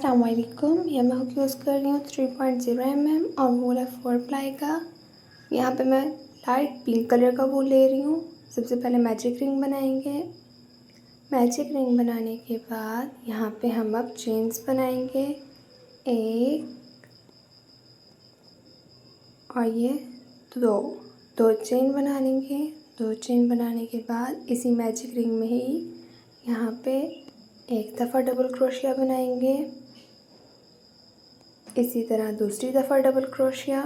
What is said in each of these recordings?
अस्सलाम वालेकुम। यह मैं हुक यूज़ कर रही हूँ 3.0 mm और वूल है 4 प्लाई का। यहाँ पे मैं लाइट पिंक कलर का वूल ले रही हूँ। सबसे पहले मैजिक रिंग बनाएंगे। मैजिक रिंग बनाने के बाद यहाँ पे हम अब चेन्स बनाएंगे, एक और ये दो चेन बना लेंगे। दो चेन बनाने के बाद इसी मैजिक रिंग में ही यहाँ पे एक दफ़ा डबल क्रोशिया बनाएंगे, इसी तरह दूसरी दफ़ा डबल क्रोशिया,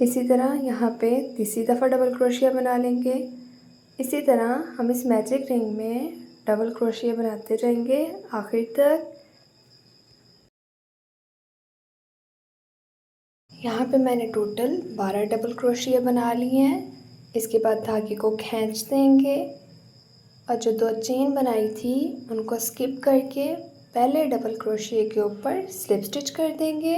इसी तरह यहाँ पे तीसरी दफ़ा डबल क्रोशिया बना लेंगे। इसी तरह हम इस मैजिक रिंग में डबल क्रोशिया बनाते जाएंगे आखिर तक। यहाँ पे मैंने टोटल 12 डबल क्रोशिया बना लिए हैं। इसके बाद धागे को खींच देंगे और जो दो चेन बनाई थी उनको स्किप करके पहले डबल क्रोशिया के ऊपर स्लिप स्टिच कर देंगे।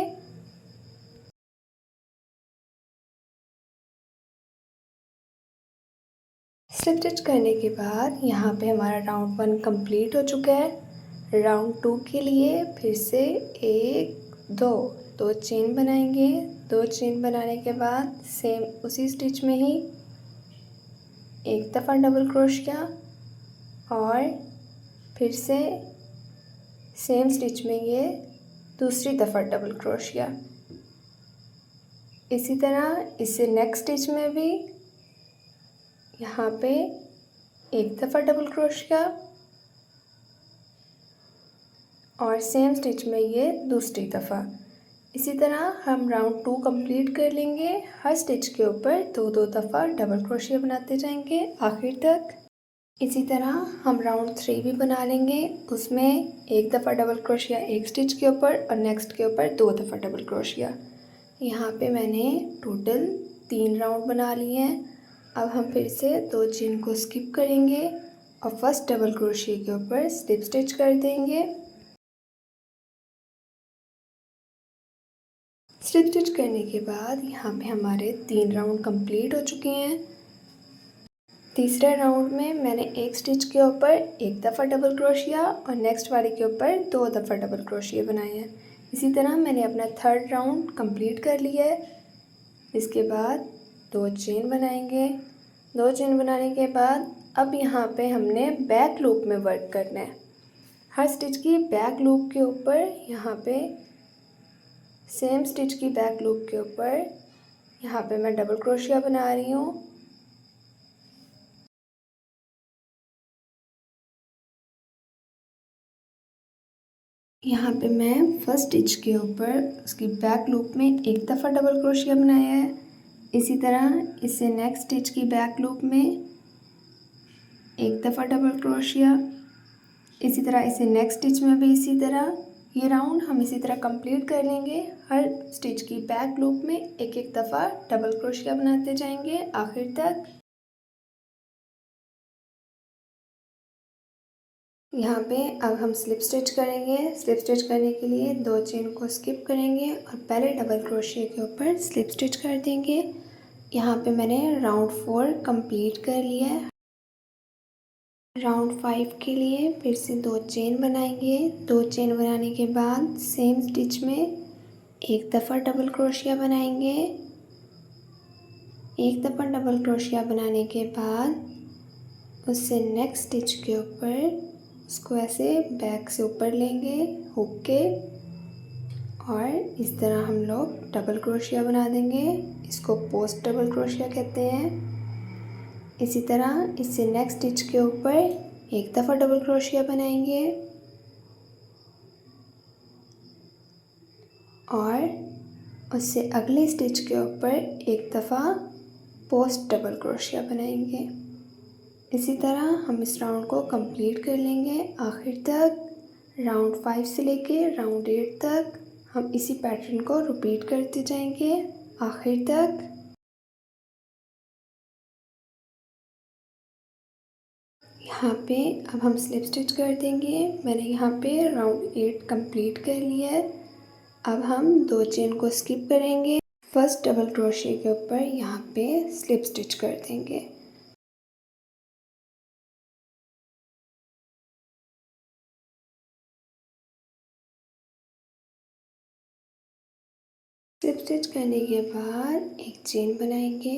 स्लिप स्टिच करने के बाद यहाँ पे हमारा राउंड 1 कंप्लीट हो चुका है। राउंड 2 के लिए फिर से दो चेन बनाएंगे। दो चेन बनाने के बाद सेम उसी स्टिच में ही एक दफ़ा डबल क्रोशिया और फिर से सेम स्टिच में ये दूसरी दफ़ा डबल क्रोशिया। इसी तरह इससे नेक्स्ट स्टिच में भी यहाँ पे एक दफ़ा डबल क्रोशिया और सेम स्टिच में ये दूसरी दफ़ा। इसी तरह हम राउंड 2 कंप्लीट कर लेंगे। हर स्टिच के ऊपर दो दफ़ा डबल क्रोशिया बनाते जाएंगे आखिर तक। इसी तरह हम राउंड 3 भी बना लेंगे। उसमें एक दफ़ा डबल क्रोशिया एक स्टिच के ऊपर और नेक्स्ट के ऊपर दो दफ़ा डबल क्रोशिया। यहाँ पे मैंने टोटल 3 राउंड बना लिए हैं। अब हम फिर से दो चेन को स्किप करेंगे और फर्स्ट डबल क्रोशिया के ऊपर स्लिप स्टिच कर देंगे। स्लिप स्टिच करने के बाद यहाँ पे हमारे 3 राउंड कंप्लीट हो चुके हैं। तीसरे राउंड में मैंने एक स्टिच के ऊपर एक दफ़ा डबल क्रोशिया और नेक्स्ट वाले के ऊपर दो दफ़ा डबल क्रोशिया बनाए हैं। इसी तरह मैंने अपना थर्ड राउंड कंप्लीट कर लिया है। इसके बाद दो चेन बनाएंगे। दो चेन बनाने के बाद अब यहाँ पे हमने बैक लूप में वर्क करना है। हर स्टिच की बैक लूप के ऊपर यहाँ पे सेम स्टिच की बैक लूप के ऊपर यहाँ पे मैं डबल क्रोशिया बना रही हूँ। यहाँ पे मैं फर्स्ट स्टिच के ऊपर उसकी बैक लूप में एक दफ़ा डबल क्रोशिया बनाया है। इसी तरह इससे नेक्स्ट स्टिच की बैक लूप में एक दफ़ा डबल क्रोशिया। इसी तरह इसे नेक्स्ट स्टिच में भी इसी तरह। ये राउंड हम इसी तरह कंप्लीट कर लेंगे। हर स्टिच की बैक लूप में एक एक दफ़ा डबल क्रोशिया बनाते जाएंगे आखिर तक। यहाँ पे अब हम स्लिप स्टिच करेंगे। स्लिप स्टिच करने के लिए दो चेन को स्किप करेंगे और पहले डबल क्रोशिया के ऊपर स्लिप स्टिच कर देंगे। यहाँ पे मैंने राउंड 4 कंप्लीट कर लिया है। राउंड 5 के लिए फिर से दो चेन बनाएंगे। दो चेन बनाने के बाद सेम स्टिच में एक दफ़ा डबल क्रोशिया बनाएंगे। एक दफ़ा डबल क्रोशिया बनाने के बाद उससे नेक्स्ट स्टिच के ऊपर उसको ऐसे बैक से ऊपर लेंगे हुक के और इस तरह हम लोग डबल क्रोशिया बना देंगे। इसको पोस्ट डबल क्रोशिया कहते हैं। इसी तरह इससे नेक्स्ट स्टिच के ऊपर एक दफ़ा डबल क्रोशिया बनाएंगे और उससे अगले स्टिच के ऊपर एक दफ़ा पोस्ट डबल क्रोशिया बनाएंगे। इसी तरह हम इस राउंड को कंप्लीट कर लेंगे आखिर तक। राउंड 5 से लेके राउंड 8 तक हम इसी पैटर्न को रिपीट करते जाएंगे आखिर तक। यहाँ पे अब हम स्लिप स्टिच कर देंगे। मैंने यहाँ पे राउंड 8 कंप्लीट कर लिया है। अब हम दो चेन को स्किप करेंगे। फर्स्ट डबल क्रोशिया के ऊपर यहाँ पे स्लिप स्टिच कर देंगे। स्लिप स्टिच करने के बाद एक चेन बनाएंगे।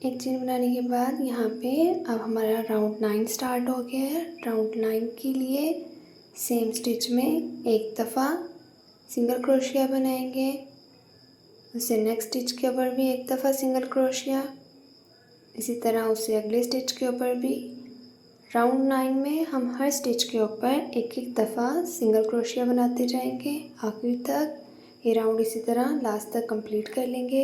एक चेन बनाने के बाद यहाँ पे अब हमारा राउंड 9 स्टार्ट हो गया है। राउंड 9 के लिए सेम स्टिच में एक दफ़ा सिंगल क्रोशिया बनाएंगे। उससे नेक्स्ट स्टिच के ऊपर भी एक दफ़ा सिंगल क्रोशिया, इसी तरह उससे अगले स्टिच के ऊपर भी। राउंड 9 में हम हर स्टिच के ऊपर एक एक दफ़ा सिंगल क्रोशिया बनाते जाएंगे आखिर तक। ये राउंड इसी तरह लास्ट तक कंप्लीट कर लेंगे।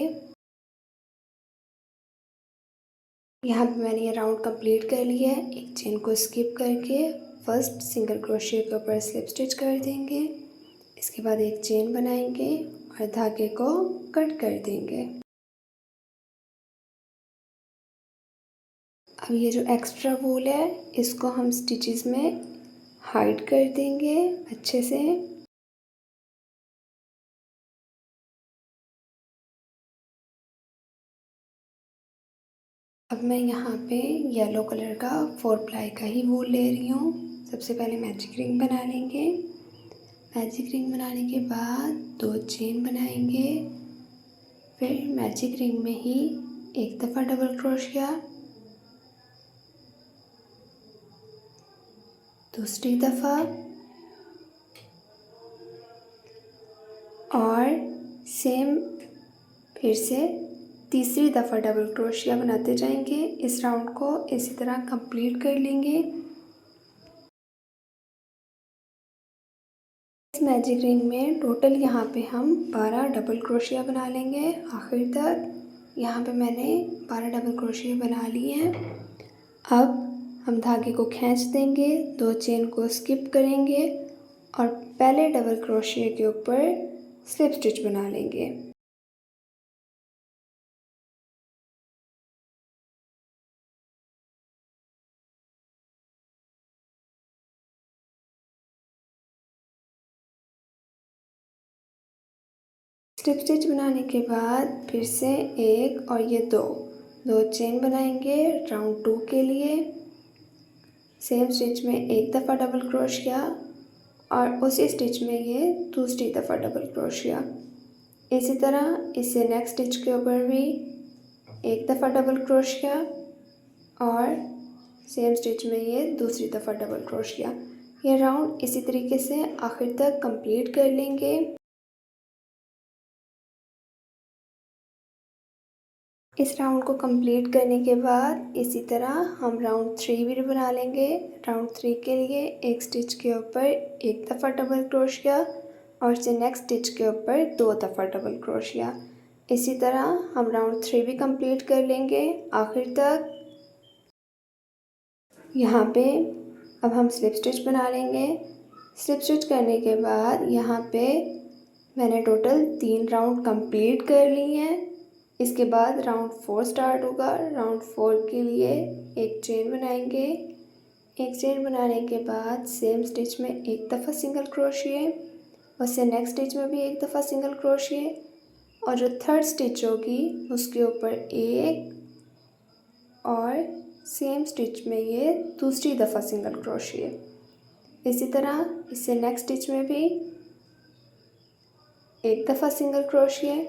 यहाँ पे मैंने ये राउंड कंप्लीट कर लिया है। एक चेन को स्किप करके फर्स्ट सिंगल क्रोशिया के ऊपर स्लिप स्टिच कर देंगे। इसके बाद एक चेन बनाएंगे और धागे को कट कर देंगे। अब ये जो एक्स्ट्रा वूल है इसको हम स्टिचेस में हाइड कर देंगे अच्छे से। अब मैं यहाँ पे येलो कलर का 4 प्लाई का ही वूल ले रही हूँ। सबसे पहले मैजिक रिंग बना लेंगे। मैजिक रिंग बनाने के बाद 2 चेन बनाएंगे। फिर मैजिक रिंग में ही एक दफ़ा डबल क्रोशिया, दूसरी दफ़ा और सेम फिर से तीसरी दफ़ा डबल क्रोशिया बनाते जाएंगे। इस राउंड को इसी तरह कंप्लीट कर लेंगे। इस मैजिक रिंग में टोटल यहाँ पे हम 12 डबल क्रोशिया बना लेंगे आखिर तक। यहाँ पे मैंने 12 डबल क्रोशिया बना लिए हैं। अब हम धागे को खींच देंगे, 2 चेन को स्किप करेंगे और पहले डबल क्रोशिया के ऊपर स्लिप स्टिच बना लेंगे। स्लिप स्टिच बनाने के बाद फिर से एक और ये दो चेन बनाएंगे राउंड 2 के लिए। सेम स्टिच में एक दफ़ा डबल क्रोशिया और उसी स्टिच में ये दूसरी दफ़ा डबल क्रोशिया। इसी तरह इससे नेक्स्ट स्टिच के ऊपर भी एक दफ़ा डबल क्रोशिया और सेम स्टिच में ये दूसरी दफ़ा डबल क्रोशिया। ये राउंड इसी तरीके से आखिर तक कंप्लीट कर लेंगे। इस राउंड को कंप्लीट करने के बाद इसी तरह हम राउंड 3 भी बना लेंगे। राउंड 3 के लिए एक स्टिच के ऊपर एक दफ़ा डबल क्रोशिया और इससे नेक्स्ट स्टिच के ऊपर 2 दफ़ा डबल क्रोशिया। इसी तरह हम राउंड 3 भी कंप्लीट कर लेंगे आखिर तक। यहाँ पे अब हम स्लिप स्टिच बना लेंगे। स्लिप स्टिच करने के बाद यहाँ पे मैंने टोटल 3 राउंड कंप्लीट कर लिए हैं। इसके बाद राउंड 4 स्टार्ट होगा। राउंड 4 के लिए एक चेन बनाएंगे। एक चेन बनाने के बाद सेम स्टिच में एक दफ़ा सिंगल क्रोशिए, उससे नेक्स्ट स्टिच में भी एक दफ़ा सिंगल क्रोशिए और जो थर्ड स्टिच होगी उसके ऊपर एक और सेम स्टिच में ये दूसरी दफ़ा सिंगल क्रोशिए। इसी तरह इससे नेक्स्ट स्टिच में भी एक दफ़ा सिंगल क्रोशिए,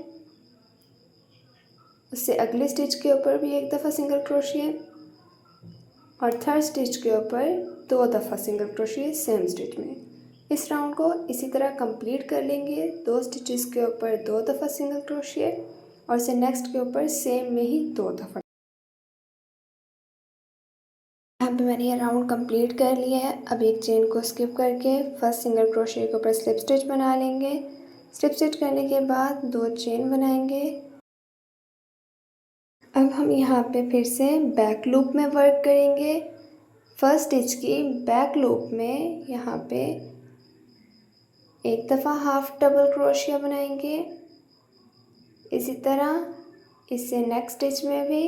उससे अगले स्टिच के ऊपर भी एक दफ़ा सिंगल क्रोशिए और थर्ड स्टिच के ऊपर 2 दफ़ा सिंगल क्रोशिए सेम स्टिच में। इस राउंड को इसी तरह कंप्लीट कर लेंगे। 2 स्टिचेस के ऊपर 2 दफ़ा सिंगल क्रोशिए और से नेक्स्ट के ऊपर सेम में ही 2 दफ़ा। यहाँ पे मैंने ये राउंड कंप्लीट कर लिया है। अब एक चेन को स्किप करके फर्स्ट सिंगल क्रोशिए के ऊपर स्लिप स्टिच बना लेंगे। स्लिप स्टिच करने के बाद 2 चेन बनाएंगे। अब हम यहाँ पे फिर से बैक लूप में वर्क करेंगे। फर्स्ट स्टिच की बैक लूप में यहाँ पे एक दफ़ा हाफ डबल क्रोशिया बनाएंगे। इसी तरह इससे नेक्स्ट स्टिच में भी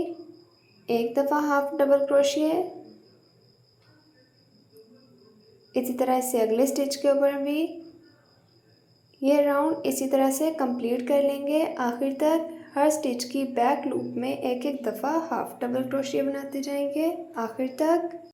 एक दफ़ा हाफ डबल क्रोशिया, इसी तरह इससे अगले स्टिच के ऊपर भी ये राउंड इसी तरह से कंप्लीट कर लेंगे आखिर तक। हर स्टिच की बैक लूप में एक एक दफ़ा हाफ डबल क्रोशिया बनाते जाएंगे आखिर तक।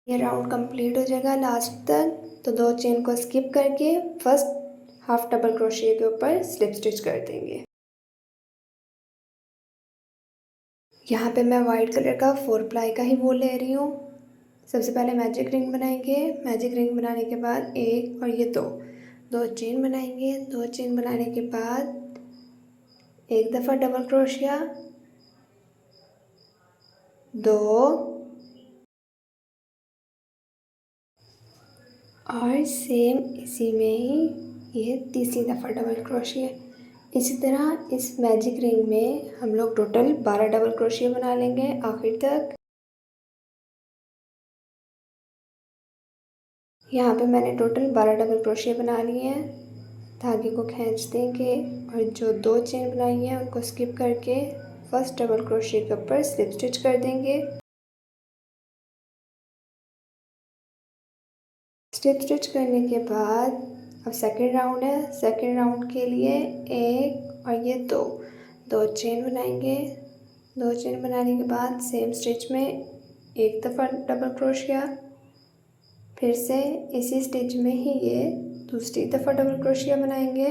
ये राउंड कंप्लीट हो जाएगा लास्ट तक, तो 2 चेन को स्किप करके फर्स्ट हाफ डबल क्रोशिया के ऊपर स्लिप स्टिच कर देंगे। यहाँ पे मैं वाइट कलर का 4 प्लाई का ही वूल ले रही हूँ। सबसे पहले मैजिक रिंग बनाएंगे। मैजिक रिंग बनाने के बाद एक और ये दो चेन बनाएंगे। 2 चेन बनाने के बाद एक दफ़ा डबल क्रोशिया, 2 और सेम इसी में ही ये तीसरी दफ़ा डबल क्रोशिया। इसी तरह इस मैजिक रिंग में हम लोग टोटल 12 डबल क्रोशिया बना लेंगे आखिर तक। यहाँ पे मैंने टोटल 12 डबल क्रोशिया बना लिए हैं। धागे को खींच देंगे और जो 2 चेन बनाई हैं उनको स्किप करके फर्स्ट डबल क्रोशिया के ऊपर स्लिप स्टिच कर देंगे। स्लिप स्टिच करने के बाद अब सेकंड राउंड है। सेकंड राउंड के लिए एक और ये दो चेन बनाएंगे। 2 चेन बनाने के बाद सेम स्टिच में एक दफ़ा डबल क्रोशिया, फिर से इसी स्टिच में ही ये दूसरी दफ़ा डबल क्रोशिया बनाएंगे।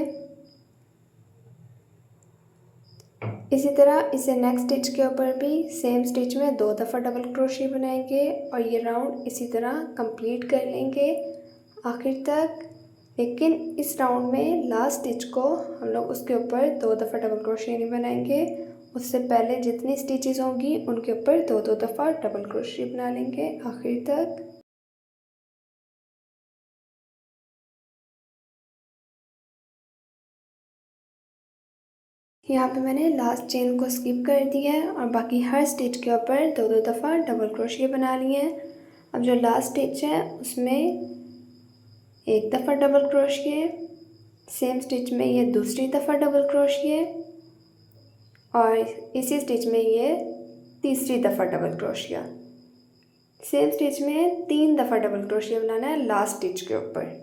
इसी तरह इसे नेक्स्ट स्टिच के ऊपर भी सेम स्टिच में 2 दफ़ा डबल क्रोशिया बनाएंगे और ये राउंड इसी तरह कंप्लीट कर लेंगे आखिर तक। लेकिन इस राउंड में लास्ट स्टिच को हम लोग उसके ऊपर 2 दफ़ा डबल क्रोशिया नहीं बनाएंगे। उससे पहले जितनी स्टिचेस होंगी उनके ऊपर 2 दफ़ा डबल क्रोशिया बना लेंगे आखिर तक। यहाँ पे मैंने लास्ट चेन को स्किप कर दिया है और बाकी हर स्टिच के ऊपर 2 दफ़ा डबल क्रोशिया बना लिए हैं। अब जो लास्ट स्टिच है उसमें एक दफ़ा डबल क्रोशिया, सेम स्टिच में ये दूसरी दफ़ा डबल क्रोशिया और इसी स्टिच में ये तीसरी दफ़ा डबल क्रोशिया। सेम स्टिच में 3 दफ़ा डबल क्रोशिया बनाना है लास्ट स्टिच के ऊपर।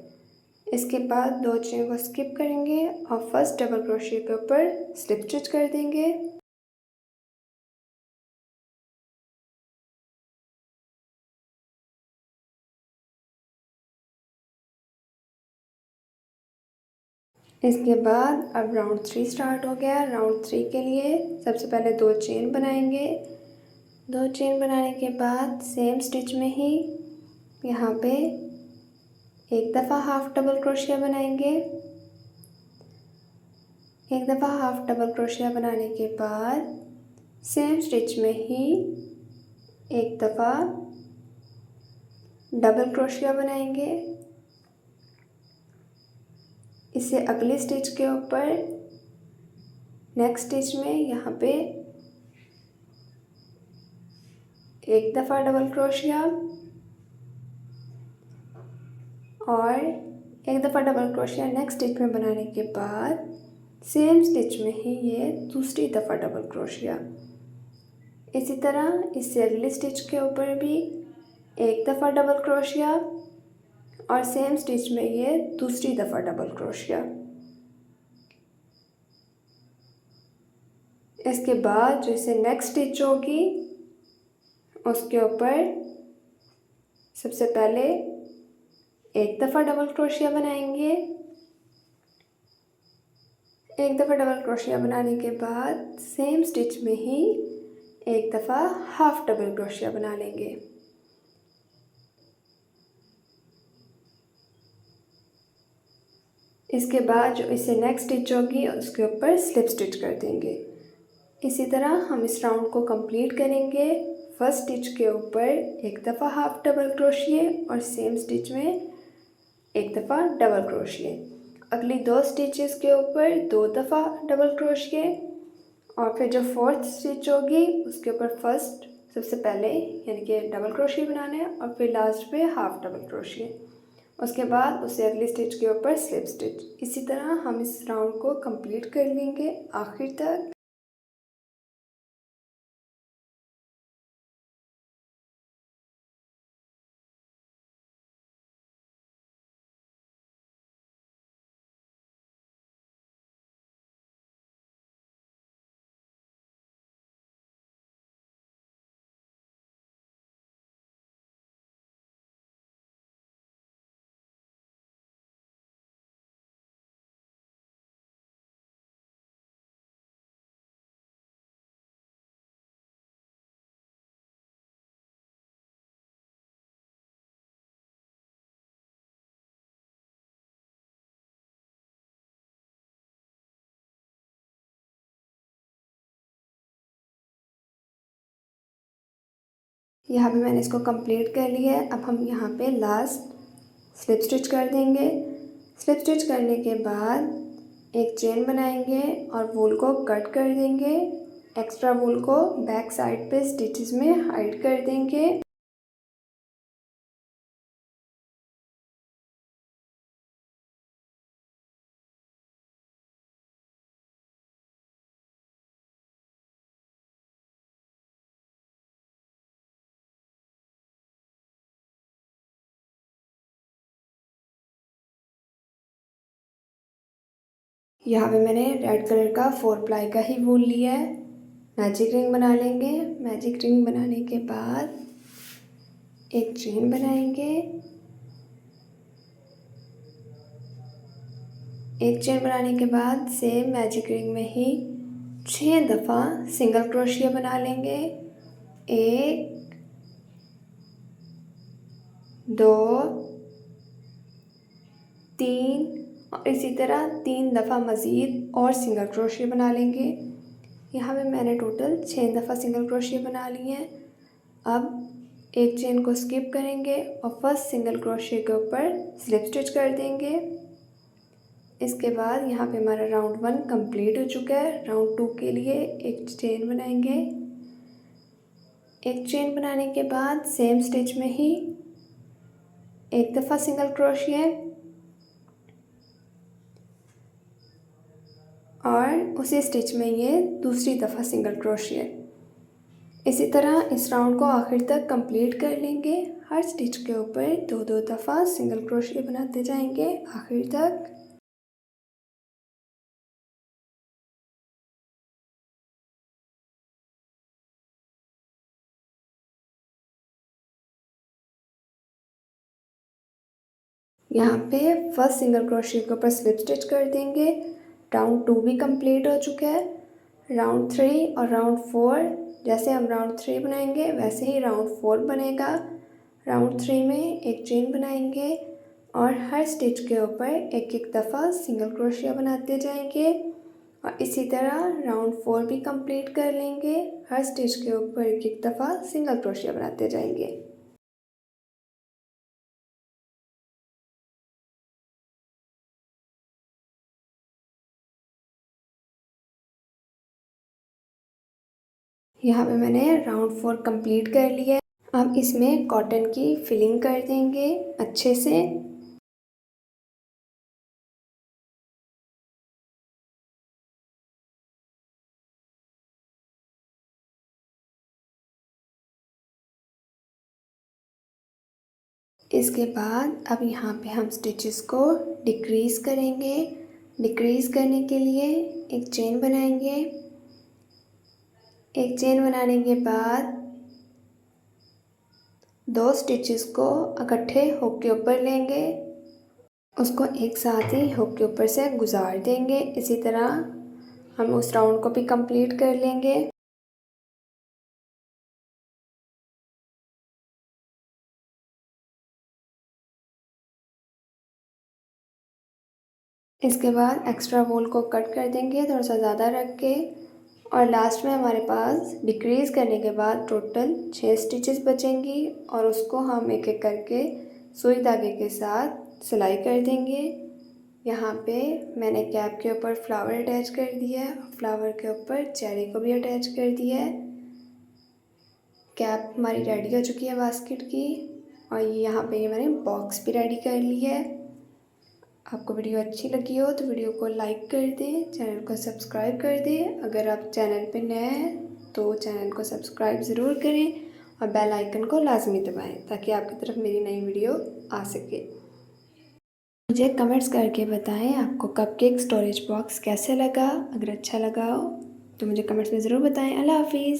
इसके बाद 2 चेन को स्किप करेंगे और फर्स्ट डबल क्रोशिया के ऊपर स्लिप स्टिच कर देंगे। इसके बाद अब राउंड 3 स्टार्ट हो गया। राउंड 3 के लिए सबसे पहले 2 चेन बनाएंगे। 2 चेन बनाने के बाद सेम स्टिच में ही यहाँ पे एक दफ़ा हाफ डबल क्रोशिया बनाएंगे। एक दफ़ा हाफ डबल क्रोशिया बनाने के बाद सेम स्टिच में ही एक दफ़ा डबल क्रोशिया बनाएंगे। इसे अगले स्टिच के ऊपर नेक्स्ट स्टिच में यहाँ पे एक दफ़ा डबल क्रोशिया और एक दफ़ा डबल क्रोशिया नेक्स्ट स्टिच में बनाने के बाद सेम स्टिच में ही ये दूसरी दफ़ा डबल क्रोशिया। इसी तरह इससे अगले स्टिच के ऊपर भी एक दफ़ा डबल क्रोशिया और सेम स्टिच में ये दूसरी दफ़ा डबल क्रोशिया। इसके बाद जो इसे नेक्स्ट स्टिच होगी उसके ऊपर सबसे पहले एक दफ़ा डबल क्रोशिया बनाएंगे। एक दफ़ा डबल क्रोशिया बनाने के बाद सेम स्टिच में ही एक दफ़ा हाफ डबल क्रोशिया बना लेंगे। इसके बाद जो इसे नेक्स्ट स्टिच होगी उसके ऊपर स्लिप स्टिच कर देंगे। इसी तरह हम इस राउंड को कंप्लीट करेंगे फर्स्ट स्टिच के ऊपर एक दफ़ा हाफ डबल क्रोशिए और सेम स्टिच में एक दफ़ा डबल क्रोशिए। अगली 2 स्टिचेस के ऊपर 2 दफ़ा डबल क्रोशिए और फिर जो फोर्थ स्टिच होगी उसके ऊपर फर्स्ट सबसे पहले यानी कि डबल क्रोशिए बनाना है और फिर लास्ट पे हाफ डबल क्रोशिए। उसके बाद उसे अगली स्टिच के ऊपर स्लिप स्टिच। इसी तरह हम इस राउंड को कंप्लीट कर लेंगे आखिर तक। यहाँ पे मैंने इसको कंप्लीट कर लिया है। अब हम यहाँ पे लास्ट स्लिप स्टिच कर देंगे। स्लिप स्टिच करने के बाद एक चेन बनाएंगे और वूल को कट कर देंगे। एक्स्ट्रा वूल को बैक साइड पे स्टिचेस में हाइड कर देंगे। यहाँ पे मैंने रेड कलर का 4 प्लाई का ही वूल लिया है। मैजिक रिंग बना लेंगे। मैजिक रिंग बनाने के बाद एक चेन बनाएंगे। एक चेन बनाने के बाद सेम मैजिक रिंग में ही 6 दफ़ा सिंगल क्रोशिया बना लेंगे। 1 2 3 और इसी तरह 3 दफ़ा मज़ीद और सिंगल क्रोशिया बना लेंगे। यहाँ पे मैंने टोटल 6 दफ़ा सिंगल क्रोशिया बना लिए हैं। अब एक चेन को स्किप करेंगे और फर्स्ट सिंगल क्रोशिया के ऊपर स्लिप स्टिच कर देंगे। इसके बाद यहाँ पे हमारा राउंड 1 कंप्लीट हो चुका है। राउंड 2 के लिए एक चेन बनाएंगे। एक चेन बनाने के बाद सेम स्टिच में ही एक दफ़ा सिंगल क्रोशिया और उसी स्टिच में ये दूसरी दफ़ा सिंगल क्रोशिया। इसी तरह इस राउंड को आखिर तक कंप्लीट कर लेंगे। हर स्टिच के ऊपर 2-2 दफ़ा सिंगल क्रोशिया बनाते जाएंगे आखिर तक। यहाँ पे फर्स्ट सिंगल क्रोशिया के ऊपर स्लिप स्टिच कर देंगे। राउंड 2 भी कंप्लीट हो चुका है। राउंड 3 और राउंड 4 जैसे हम राउंड 3 बनाएंगे वैसे ही राउंड 4 बनेगा। राउंड 3 में एक चेन बनाएंगे और हर स्टिच के ऊपर एक एक दफ़ा सिंगल क्रोशिया बनाते जाएंगे और इसी तरह राउंड 4 भी कंप्लीट कर लेंगे। हर स्टिच के ऊपर एक एक दफ़ा सिंगल क्रोशिया बनाते जाएंगे। यहाँ पे मैंने राउंड 4 कंप्लीट कर लिया है। अब इसमें कॉटन की फिलिंग कर देंगे अच्छे से। इसके बाद अब यहाँ पे हम स्टिचेस को डिक्रीज़ करेंगे। डिक्रीज़ करने के लिए एक चेन बनाएंगे। एक चेन बनाने के बाद 2 स्टिचेस को इकट्ठे हुक के ऊपर लेंगे। उसको एक साथ ही हुक के ऊपर से गुजार देंगे। इसी तरह हम उस राउंड को भी कंप्लीट कर लेंगे। इसके बाद एक्स्ट्रा वूल को कट कर देंगे थोड़ा सा ज़्यादा रख के और लास्ट में हमारे पास डिक्रीज़ करने के बाद टोटल 6 स्टिचेस बचेंगी और उसको हम एक एक करके सुई धागे के साथ सिलाई कर देंगे। यहाँ पे मैंने कैप के ऊपर फ्लावर अटैच कर दिया है, फ्लावर के ऊपर चेरी को भी अटैच कर दिया है। कैप हमारी रेडी हो चुकी है बास्केट की और यहाँ पे ये मैंने बॉक्स भी रेडी कर लिया है। आपको वीडियो अच्छी लगी हो तो वीडियो को लाइक कर दें, चैनल को सब्सक्राइब कर दें। अगर आप चैनल पे नए हैं तो चैनल को सब्सक्राइब ज़रूर करें और बेल आइकन को लाजमी दबाएं ताकि आपकी तरफ मेरी नई वीडियो आ सके। मुझे कमेंट्स करके बताएं आपको कपकेक स्टोरेज बॉक्स कैसे लगा। अगर अच्छा लगा हो तो मुझे कमेंट्स में ज़रूर बताएं। अल्लाह हाफिज़।